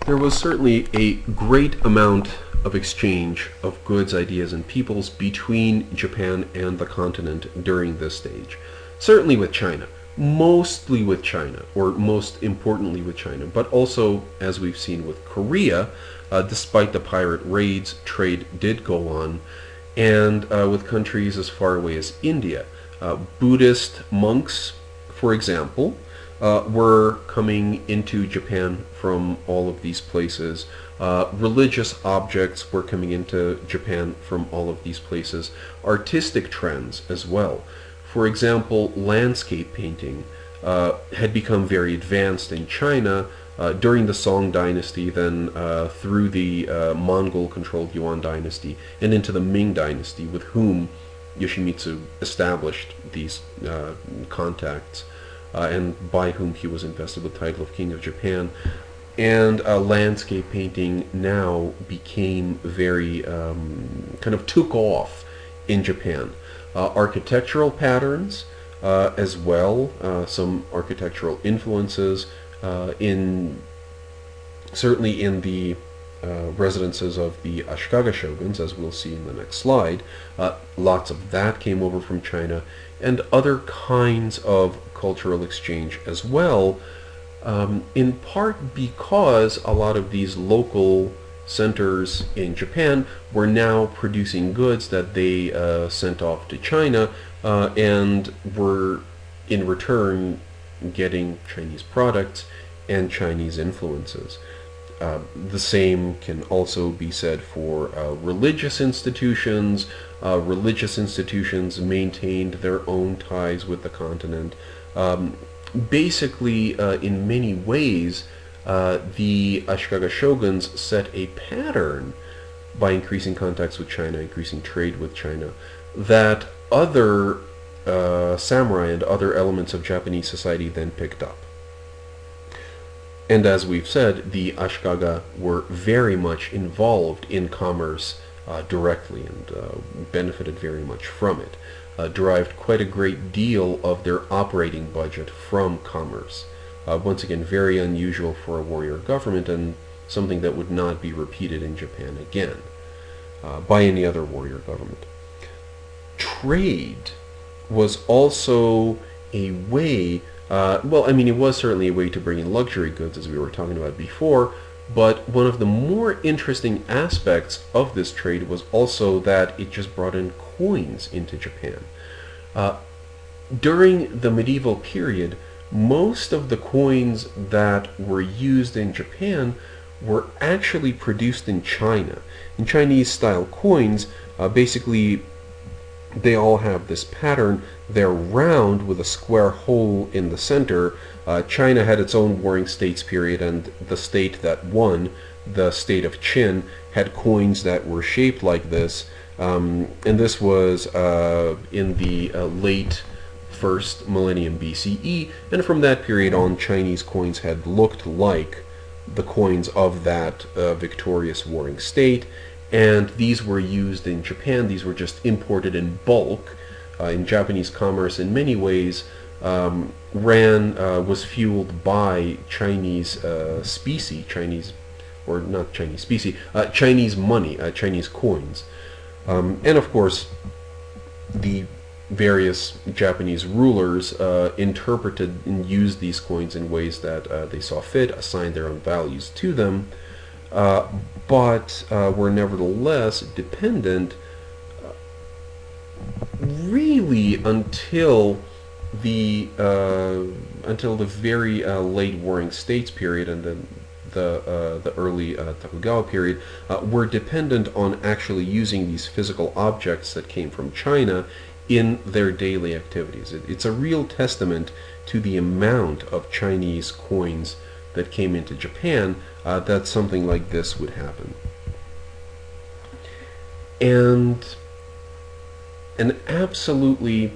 There was certainly a great amount of exchange of goods, ideas, and peoples between Japan and the continent during this stage. Certainly with China, mostly with China, or most importantly with China, but also, as we've seen with Korea, despite the pirate raids, trade did go on, and with countries as far away as India. Buddhist monks, for example, were coming into Japan from all of these places. Religious objects were coming into Japan from all of these places. Artistic trends as well. For example, landscape painting had become very advanced in China during the Song dynasty, then through the Mongol-controlled Yuan dynasty, and into the Ming dynasty, with whom Yoshimitsu established these contacts, and by whom he was invested with the title of King of Japan. And landscape painting now became very, kind of took off in Japan. Architectural patterns as well, some architectural influences in certainly in the residences of the Ashikaga shoguns, as we'll see in the next slide. Lots of that came over from China, and other kinds of cultural exchange as well, in part because a lot of these local centers in Japan were now producing goods that they sent off to China, and were in return getting Chinese products and Chinese influences. The same can also be said for religious institutions. Religious institutions maintained their own ties with the continent. Basically, in many ways, the Ashikaga shoguns set a pattern by increasing contacts with China, increasing trade with China, that other samurai and other elements of Japanese society then picked up. And as we've said, the Ashikaga were very much involved in commerce directly, and benefited very much from it. Derived quite a great deal of their operating budget from commerce. Once again, very unusual for a warrior government, and something that would not be repeated in Japan again by any other warrior government. Trade was also a way, well, I mean, it was certainly a way to bring in luxury goods, as we were talking about before, but one of the more interesting aspects of this trade was also that it just brought in coins into Japan. During the medieval period, most of the coins that were used in Japan were actually produced in China. In Chinese-style coins, basically, they all have this pattern. They're round with a square hole in the center. China had its own Warring States period, and the state that won, the state of Qin, had coins that were shaped like this. And this was in the late first millennium BCE, and from that period on, Chinese coins had looked like the coins of that victorious warring state, and these were used in Japan. These were just imported in bulk. In Japanese commerce, in many ways, was fueled by Chinese specie, or not Chinese specie, Chinese money, Chinese coins. And of course, the various Japanese rulers interpreted and used these coins in ways that they saw fit, assigned their own values to them, but were nevertheless dependent really until the very late Warring States period, and then the early Tokugawa period, were dependent on actually using these physical objects that came from China in their daily activities. It's a real testament to the amount of Chinese coins that came into Japan that something like this would happen. And an absolutely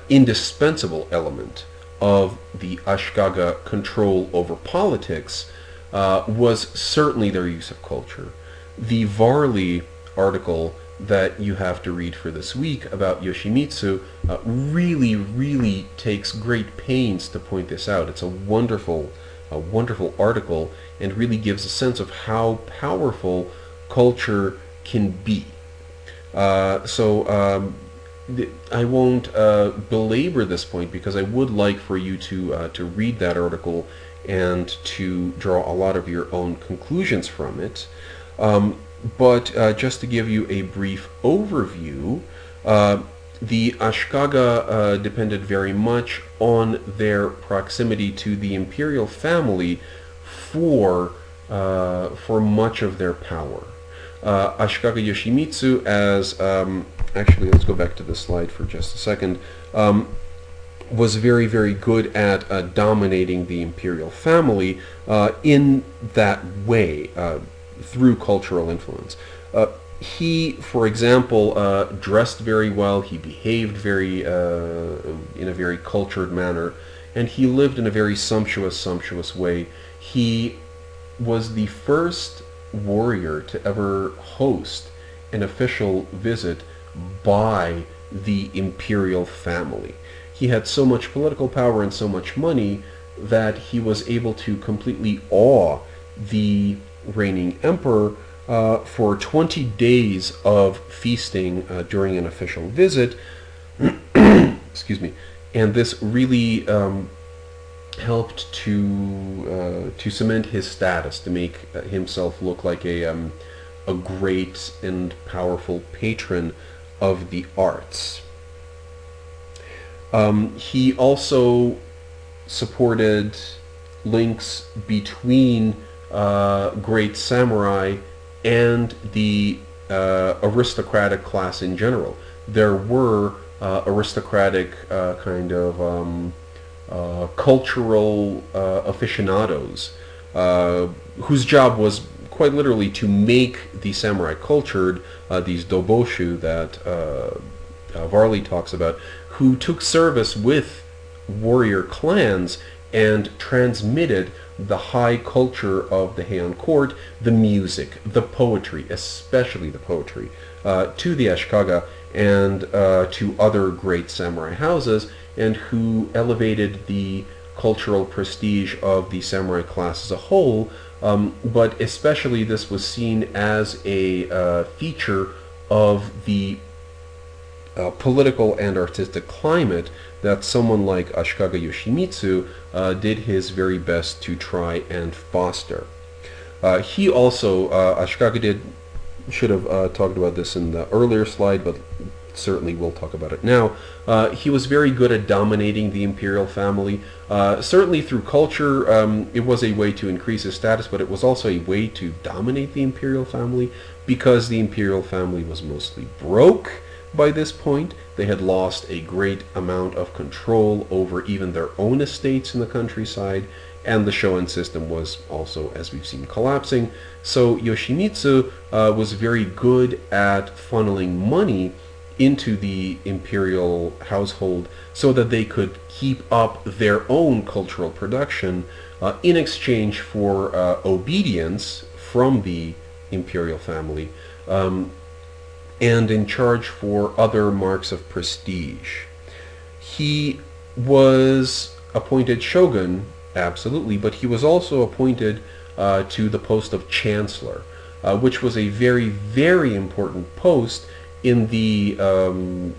indispensable element of the Ashikaga control over politics was certainly their use of culture. The Varley article that you have to read for this week about Yoshimitsu really takes great pains to point this out. It's a wonderful a wonderful article and really gives a sense of how powerful culture can be. I won't belabor this point because I would like for you to read that article and to draw a lot of your own conclusions from it. But just to give you a brief overview, the Ashkaga depended very much on their proximity to the imperial family for much of their power. Ashikaga Yoshimitsu, as actually, let's go back to the slide for just a second, was very, very good at dominating the imperial family in that way, through cultural influence. He, for example, dressed very well. He behaved very in a very cultured manner, and he lived in a very sumptuous way. He was the first warrior to ever host an official visit by the imperial family. He had so much political power and so much money that he was able to completely awe the reigning emperor for 20 days of feasting during an official visit. Excuse me. And this really helped to cement his status, to make himself look like a great and powerful patron of the arts. He also supported links between great samurai and the aristocratic class in general. There were aristocratic kind of cultural aficionados whose job was quite literally to make the samurai cultured, these doboshu that Varley talks about, who took service with warrior clans and transmitted the high culture of the Heian court, the music, the poetry, especially the poetry, to the Ashikaga and to other great samurai houses, and who elevated the cultural prestige of the samurai class as a whole. But especially this was seen as a feature of the political and artistic climate that someone like Ashikaga Yoshimitsu did his very best to try and foster. He also, Ashikaga should have talked about this in the earlier slide, but certainly we'll talk about it now. He was very good at dominating the imperial family. Certainly through culture, it was a way to increase his status, but it was also a way to dominate the imperial family, because the imperial family was mostly broke by this point. They had lost a great amount of control over even their own estates in the countryside, and the Shogun system was also, as we've seen, collapsing. So Yoshimitsu was very good at funneling money into the imperial household so that they could keep up their own cultural production in exchange for obedience from the imperial family, and in charge for other marks of prestige. He was appointed shogun, absolutely, but he was also appointed to the post of chancellor, which was a very, very important post in the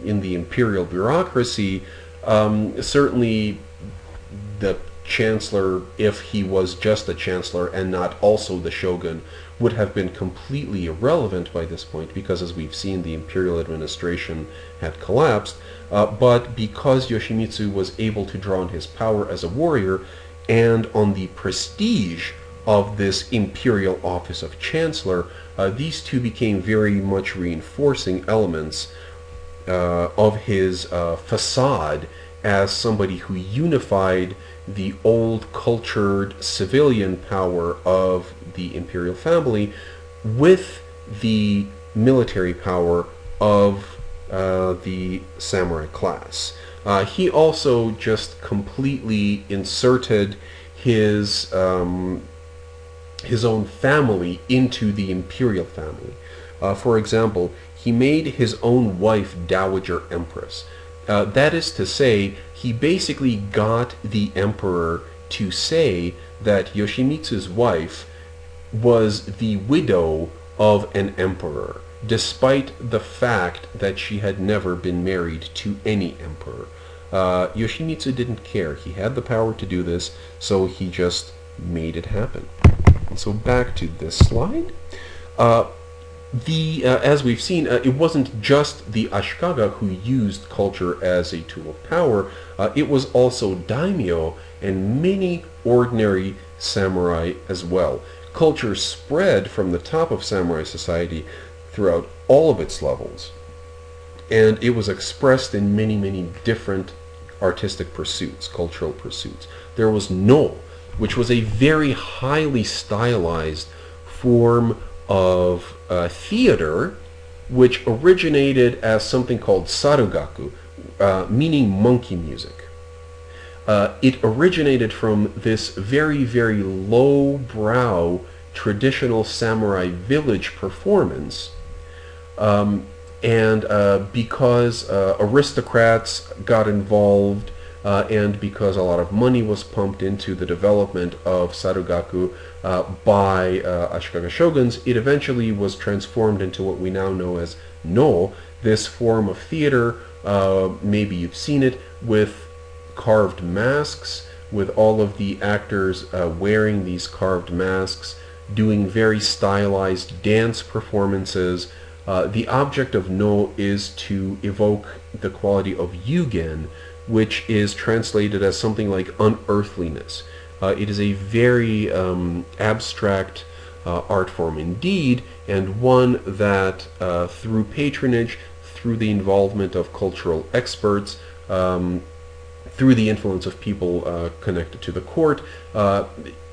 imperial bureaucracy. Certainly, the chancellor, if he was just a chancellor and not also the shogun, would have been completely irrelevant by this point, because, as we've seen, the imperial administration had collapsed. But because Yoshimitsu was able to draw on his power as a warrior and on the prestige of this imperial office of chancellor, these two became very much reinforcing elements of his facade as somebody who unified the old cultured civilian power of the imperial family with the military power of the samurai class. He also just completely inserted his own family into the imperial family. For example, he made his own wife Dowager Empress. That is to say, he basically got the emperor to say that Yoshimitsu's wife was the widow of an emperor, despite the fact that she had never been married to any emperor. Yoshimitsu didn't care. He had the power to do this, so he just made it happen. And so back to this slide. As we've seen, it wasn't just the Ashikaga who used culture as a tool of power. It was also daimyo and many ordinary samurai as well. Culture spread from the top of samurai society throughout all of its levels, and it was expressed in many, many different artistic pursuits, cultural pursuits. There was no, which was a very highly stylized form of theater, which originated as something called sarugaku, meaning monkey music. It originated from this very, very low-brow traditional samurai village performance, and because aristocrats got involved, and because a lot of money was pumped into the development of sarugaku by Ashikaga shoguns, it eventually was transformed into what we now know as no, this form of theater. Maybe you've seen it with carved masks, with all of the actors wearing these carved masks, doing very stylized dance performances. The object of no is to evoke the quality of yugen, which is translated as something like unearthliness. It is a very abstract art form indeed, and one that through patronage, through the involvement of cultural experts, through the influence of people connected to the court,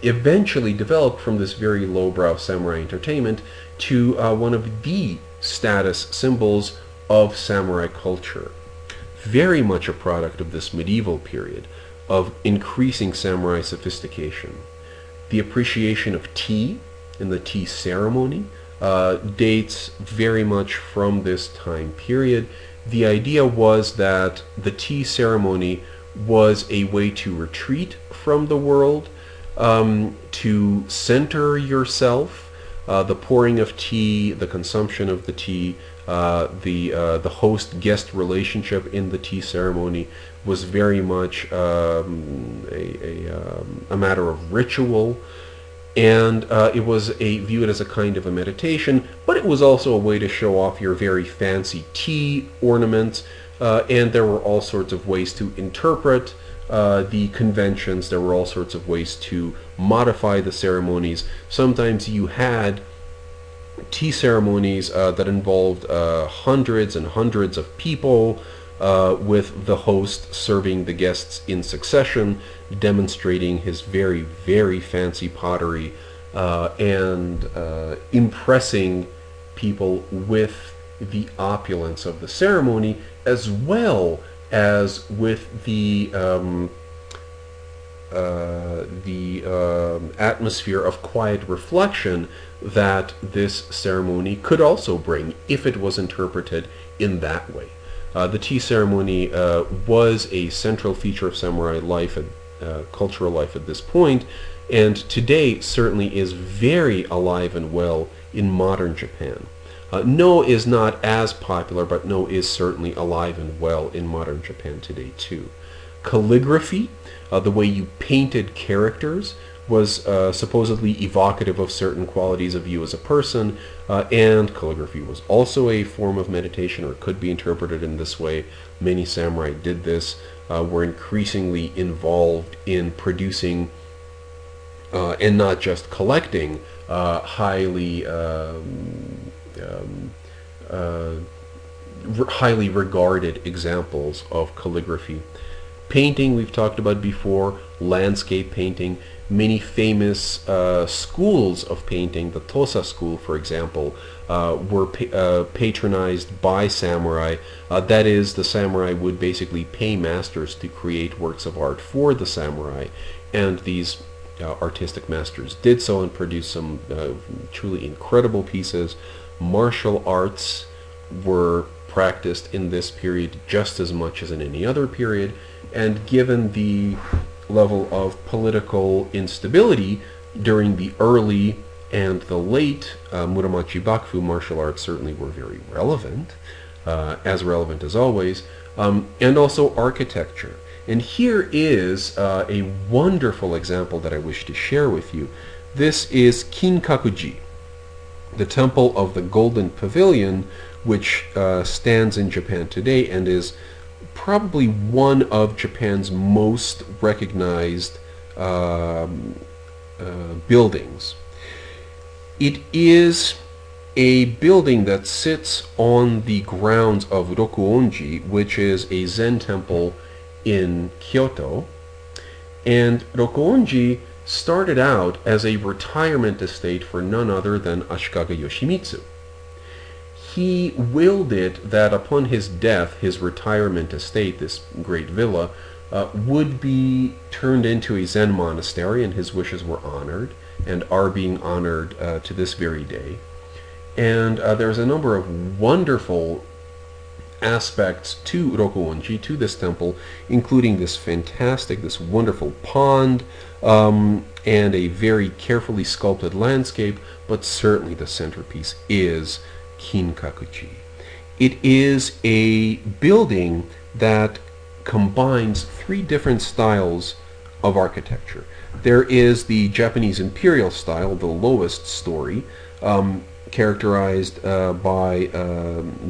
eventually developed from this very lowbrow samurai entertainment to one of the status symbols of samurai culture. Very much a product of this medieval period of increasing samurai sophistication. The appreciation of tea and the tea ceremony dates very much from this time period. The idea was that the tea ceremony was a way to retreat from the world, to center yourself. The pouring of tea, the consumption of the tea, the host-guest relationship in the tea ceremony was very much a matter of ritual, and it was viewed as a kind of a meditation, but it was also a way to show off your very fancy tea ornaments, and there were all sorts of ways to interpret the conventions. There were all sorts of ways to modify the ceremonies. Sometimes you had tea ceremonies that involved hundreds and hundreds of people, with the host serving the guests in succession, demonstrating his very, very fancy pottery, and impressing people with the opulence of the ceremony, as well as with the atmosphere of quiet reflection that this ceremony could also bring, if it was interpreted in that way. The tea ceremony was a central feature of samurai life and cultural life at this point, and today certainly is very alive and well in modern Japan. No is not as popular, but no is certainly alive and well in modern Japan today too. Calligraphy, the way you painted characters, was supposedly evocative of certain qualities of you as a person, and calligraphy was also a form of meditation, or could be interpreted in this way. Many samurai did this, were increasingly involved in producing and not just collecting highly regarded examples of calligraphy. Painting, we've talked about before, landscape painting. Many famous schools of painting, the Tosa school, for example, were patronized by samurai. That is, the samurai would basically pay masters to create works of art for the samurai, and these artistic masters did so and produced some truly incredible pieces. Martial arts were practiced in this period just as much as in any other period, and given the level of political instability during the early and the late Muromachi Bakufu, martial arts certainly were very relevant, as relevant as always, and also architecture. And here is a wonderful example that I wish to share with you. This is Kinkakuji, the Temple of the Golden Pavilion, which stands in Japan today and is probably one of Japan's most recognized buildings. It is a building that sits on the grounds of Rokuonji, which is a Zen temple in Kyoto. And Rokuonji started out as a retirement estate for none other than Ashikaga Yoshimitsu. He willed it that upon his death, his retirement estate, this great villa, would be turned into a Zen monastery, and his wishes were honored and are being honored to this very day. And there's a number of wonderful aspects to Rokuonji, to this temple, including this wonderful pond, and a very carefully sculpted landscape, but certainly the centerpiece is Kinkakuji. It is a building that combines three different styles of architecture. There is the Japanese imperial style, the lowest story, characterized by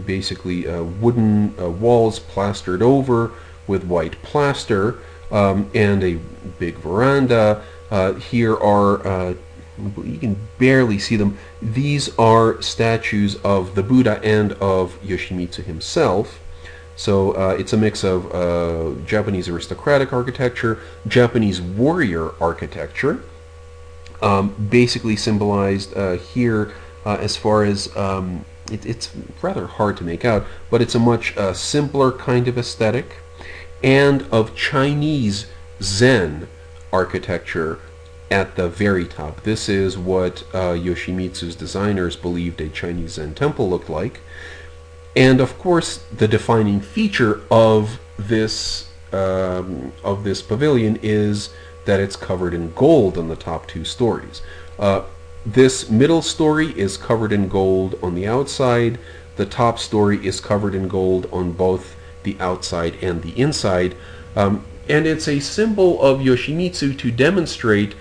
basically wooden walls plastered over with white plaster, and a big veranda. Here are, you can barely see them, these are statues of the Buddha and of Yoshimitsu himself. So it's a mix of Japanese aristocratic architecture, Japanese warrior architecture, basically symbolized here as far as, it's rather hard to make out, but it's a much simpler kind of aesthetic, and of Chinese Zen architecture at the very top. This is what Yoshimitsu's designers believed a Chinese Zen temple looked like. And of course, the defining feature of this pavilion is that it's covered in gold on the top two stories. This middle story is covered in gold on the outside. The top story is covered in gold on both the outside and the inside. And it's a symbol of Yoshimitsu to demonstrate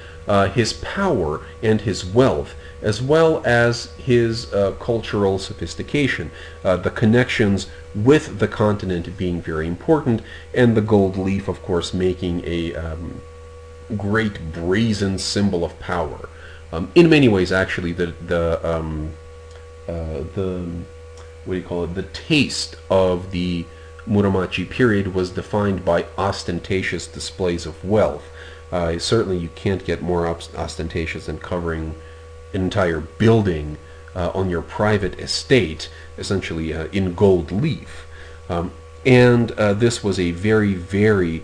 his power and his wealth, as well as his cultural sophistication, the connections with the continent being very important, and the gold leaf, of course, making a great brazen symbol of power. In many ways, actually, the what do you call it? The taste of the Muromachi period was defined by ostentatious displays of wealth. Certainly, you can't get more ostentatious than covering an entire building on your private estate, essentially in gold leaf. And this was a very, very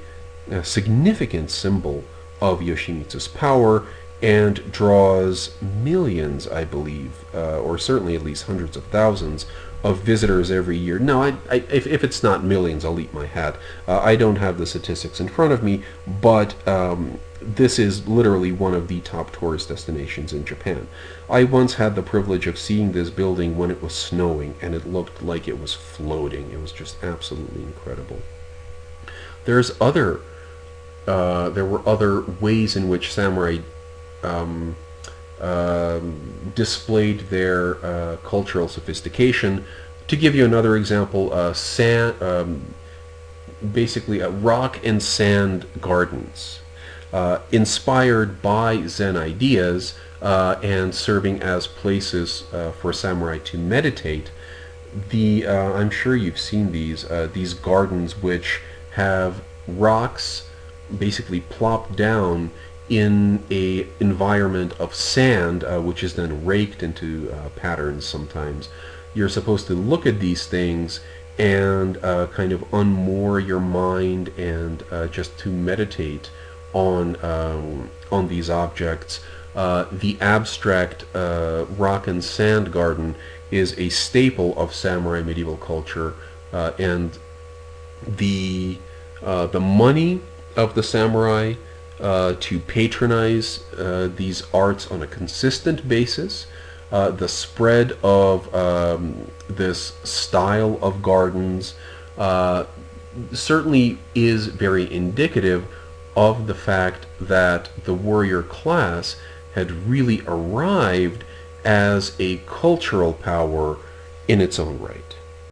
significant symbol of Yoshimitsu's power, and draws millions, I believe, or certainly at least hundreds of thousands of visitors every year. Now, if it's not millions, I'll eat my hat. I don't have the statistics in front of me, but this is literally one of the top tourist destinations in Japan. I once had the privilege of seeing this building when it was snowing, and it looked like it was floating. It was just absolutely incredible. There were other ways in which samurai displayed their cultural sophistication. To give you another example, basically rock and sand gardens, inspired by Zen ideas and serving as places for samurai to meditate. I'm sure you've seen these gardens which have rocks basically plopped down in a environment of sand, which is then raked into patterns sometimes. You're supposed to look at these things and kind of unmoor your mind and just to meditate on these objects. The abstract rock and sand garden is a staple of samurai medieval culture, and the money of the samurai to patronize these arts on a consistent basis. The spread of this style of gardens certainly is very indicative of the fact that the warrior class had really arrived as a cultural power in its own right.